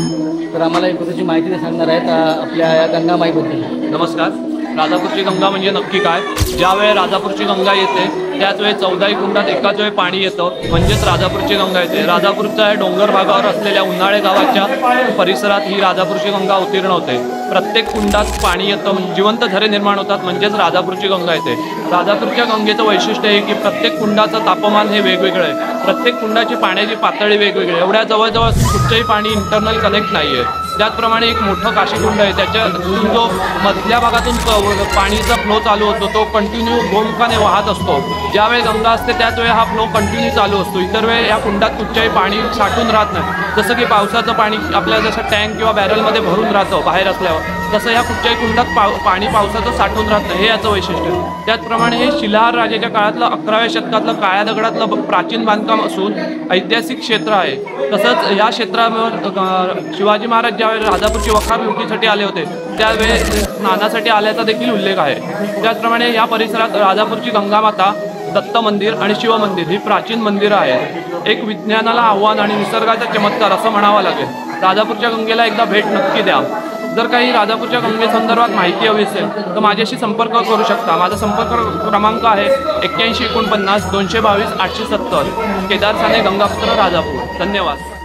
तर आम्हाला एक त्याची माहिती सांगणार आहेत आपल्या या गंगा माईबद्दल। नमस्कार। राजापूरची गंगा म्हणजे नक्की काय? ज्यावेळी राजापूरची गंगा येते त्याच वेळी 14 कुंडात एकाच वेळी पाणी येतं, म्हणजेच राजापूरची गंगा येते। राजापूरच्या डोंगर भागावर असलेल्या उन्हाळे गावाच्या परिसरात ही राजापूरची गंगा अवतीर्ण होते। प्रत्येक कुंडात पाणी येतं, जिवंत झरे निर्माण होतात, म्हणजेच राजापूरची गंगा येते। राजापूरच्या गंगेचं वैशिष्ट्य आहे की प्रत्येक कुंडाचं तापमान हे वेगवेगळं आहे, प्रत्येक कुंडाची पाण्याची पातळी वेगवेगळी आहे। एवढ्या जवळजवळ कुठचंही पाणी इंटरनल कनेक्ट नाही आहे। त्याचप्रमाणे एक मोठं काशीकुंड आहे, त्याच्यातून जो मधल्या भागातून पाणीचा फ्लो चालू होतो तो कंटिन्यू गोमुखाने वाहत असतो। ज्यावेळी गंगा असते त्याच वेळी हा फ्लो कंटिन्यू चालू असतो। इतर वेळी या कुंडात कुठच्याही पाणी साठून राहत नाही। जसं की पावसाचं पाणी आपल्याला जसं टँक किंवा बॅरलमध्ये भरून राहतं बाहेर असल्यावर, तसं या कुठच्याही कुंडात पाणी पावसाचं साठून राहत नाही, हे याचं वैशिष्ट्य आहे। त्याचप्रमाणे हे शिलाहार राजाच्या काळातलं 11व्या शतकातलं काळ्या दगडातलं प्राचीन बांधकाम असून ऐतिहासिक क्षेत्र आहे। तसंच या क्षेत्रावर शिवाजी महाराज ज्यावेळी राजापूरची वखार लुटीसाठी आले होते त्यावेळी स्नानासाठी आल्याचा देखील उल्लेख आहे। त्याचप्रमाणे या परिसरात राजापूरची गंगामाता, दत्त मंदिर आणि शिव मंदिर ही प्राचीन मंदिरं आहेत। एक विज्ञानाला आव्हान आणि निसर्गाचा चमत्कार असं म्हणावं लागेल। राजापूरच्या गंगेला एकदा भेट नक्की द्या। जर काही राजापूरच्या गंगेसंदर्भात माहिती हवी असेल तर माझ्याशी संपर्क करू शकता। माझा संपर्क क्रमांक आहे 81 49 222 870। केदार साने, गंगापुत्र, राजापूर। धन्यवाद।